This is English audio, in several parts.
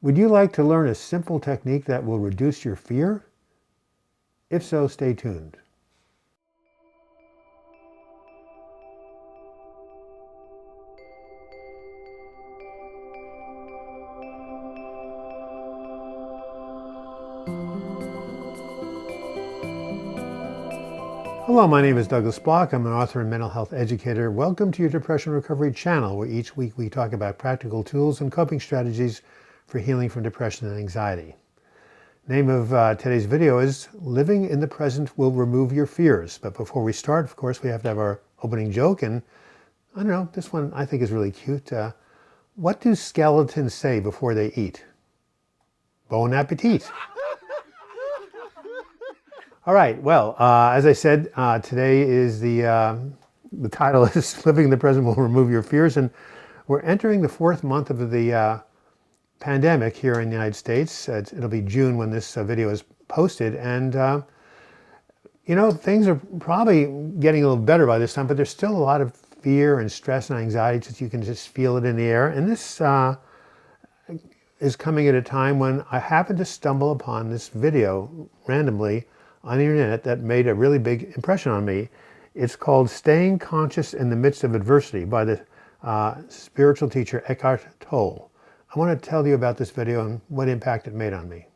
Would you like to learn a simple technique that will reduce your fear? If so, stay tuned. Hello, my name is Douglas Bloch. I'm an author and mental health educator. Welcome to your Depression Recovery channel, where each week we talk about practical tools and coping strategies for healing from depression and anxiety. Name of today's video is Living in the Present Will Remove Your Fears. But before we start, of course, we have to have our opening joke. And I don't know, this one I think is really cute. What do skeletons say before they eat? Bon appetit. All right, well, as I said, today is the title is Living in the Present Will Remove Your Fears, and we're entering the fourth month of the pandemic here in the United States. It'll be June when this video is posted, and things are probably getting a little better by this time, but there's still a lot of fear and stress and anxiety. Just you can just feel it in the air, and this is coming at a time when I happened to stumble upon this video randomly on the internet that made a really big impression on me. It's called Staying Conscious in the Midst of Adversity by the spiritual teacher Eckhart Tolle. I want to tell you about this video and what impact it made on me.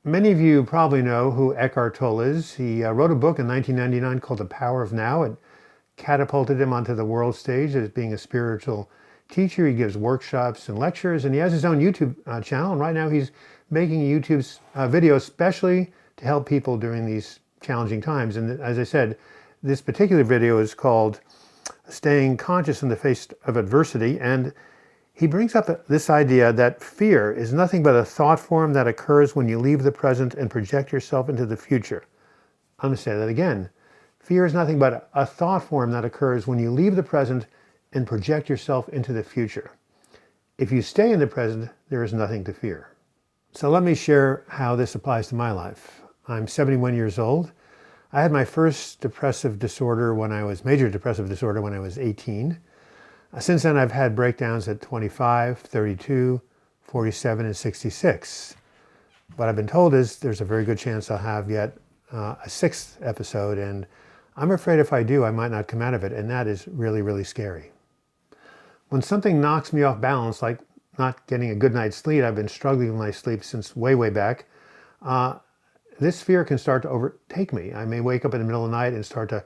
Many of you probably know who Eckhart Tolle is. He wrote a book in 1999 called The Power of Now. It catapulted him onto the world stage as being a spiritual teacher. He gives workshops and lectures, and he has his own YouTube channel. And right now he's making a YouTube video especially to help people during these challenging times. And as I said, this particular video is called Staying Conscious in the Face of Adversity. And he brings up this idea that fear is nothing but a thought form that occurs when you leave the present and project yourself into the future. I'm going to say that again. Fear is nothing but a thought form that occurs when you leave the present and project yourself into the future. If you stay in the present, there is nothing to fear. So let me share how this applies to my life. I'm 71 years old. I had my first major depressive disorder when I was 18. Since then, I've had breakdowns at 25, 32, 47, and 66. What I've been told is there's a very good chance I'll have yet a sixth episode, and I'm afraid if I do, I might not come out of it, and that is really, really scary. When something knocks me off balance, like not getting a good night's sleep, I've been struggling with my sleep since way, way back, this fear can start to overtake me. I may wake up in the middle of the night and start to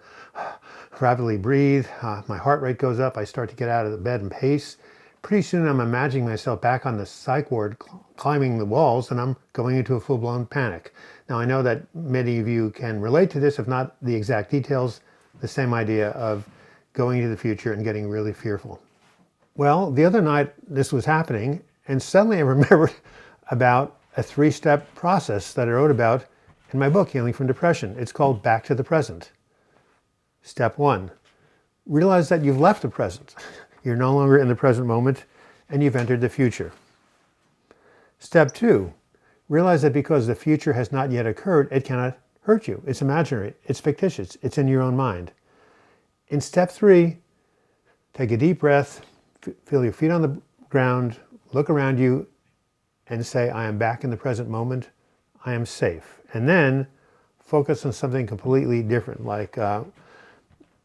rapidly breathe. My heart rate goes up. I start to get out of the bed and pace. Pretty soon I'm imagining myself back on the psych ward climbing the walls, and I'm going into a full-blown panic. Now I know that many of you can relate to this, if not the exact details, the same idea of going into the future and getting really fearful. Well, the other night this was happening, and suddenly I remembered about a 3-step process that I wrote about in my book, Healing from Depression. It's called Back to the Present. Step 1, realize that you've left the present. You're no longer in the present moment, and you've entered the future. Step 2, realize that because the future has not yet occurred, it cannot hurt you. It's imaginary, it's fictitious, it's in your own mind. In step 3, take a deep breath, feel your feet on the ground, look around you, and say, I am back in the present moment, I am safe. And then focus on something completely different, like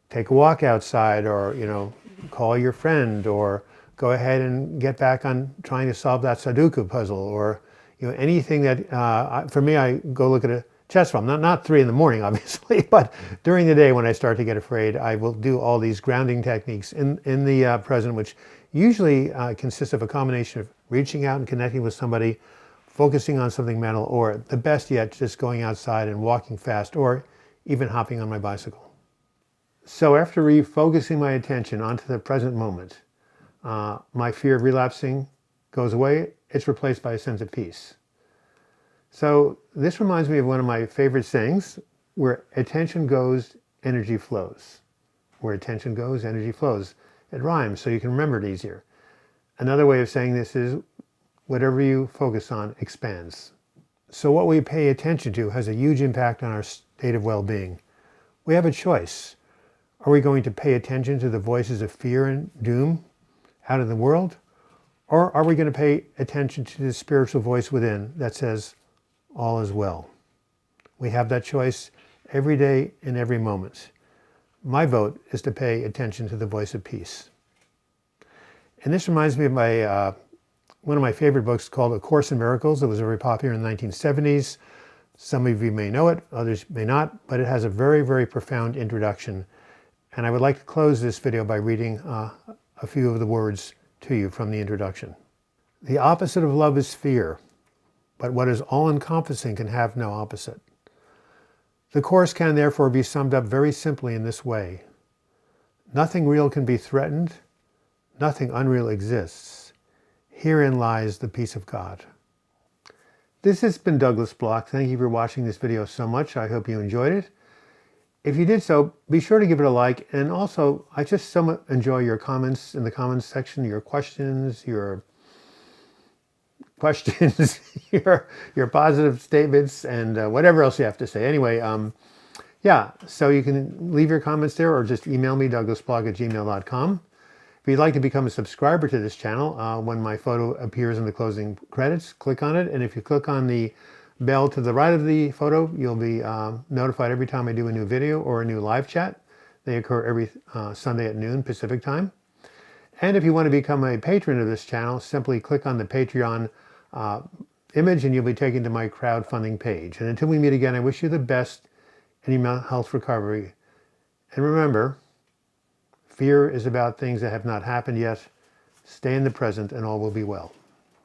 take a walk outside, or call your friend, or go ahead and get back on trying to solve that Sudoku puzzle, or anything that, for me, I go look at a chess problem. Not 3 in the morning, obviously, but during the day when I start to get afraid, I will do all these grounding techniques in the present, which usually consists of a combination of reaching out and connecting with somebody, focusing on something mental, or the best yet, just going outside and walking fast, or even hopping on my bicycle. So after refocusing my attention onto the present moment, my fear of relapsing goes away. It's replaced by a sense of peace. So this reminds me of one of my favorite sayings, where attention goes, energy flows. Where attention goes, energy flows. It rhymes, so you can remember it easier. Another way of saying this is, whatever you focus on expands. So what we pay attention to has a huge impact on our state of well-being. We have a choice. Are we going to pay attention to the voices of fear and doom out in the world? Or are we going to pay attention to the spiritual voice within that says, all is well? We have that choice every day in every moment. My vote is to pay attention to the voice of peace. And this reminds me of one of my favorite books called A Course in Miracles. It was very popular in the 1970s. Some of you may know it, others may not, but it has a very, very profound introduction. And I would like to close this video by reading a few of the words to you from the introduction. The opposite of love is fear, but what is all-encompassing can have no opposite. The Course can therefore be summed up very simply in this way. Nothing real can be threatened, nothing unreal exists. Herein lies the peace of God. This has been Douglas Bloch. Thank you for watching this video so much. I hope you enjoyed it. If you did so, be sure to give it a like. And also, I just so much enjoy your comments in the comments section, your questions, your positive statements, and whatever else you have to say. Anyway, yeah, so you can leave your comments there or just email me, douglasblog@gmail.com. If you'd like to become a subscriber to this channel, when my photo appears in the closing credits, click on it. And if you click on the bell to the right of the photo, you'll be notified every time I do a new video or a new live chat. They occur every Sunday at noon Pacific time. And if you want to become a patron of this channel, simply click on the Patreon image and you'll be taken to my crowdfunding page. And until we meet again, I wish you the best in your mental health recovery. And remember, fear is about things that have not happened yet. Stay in the present and all will be well.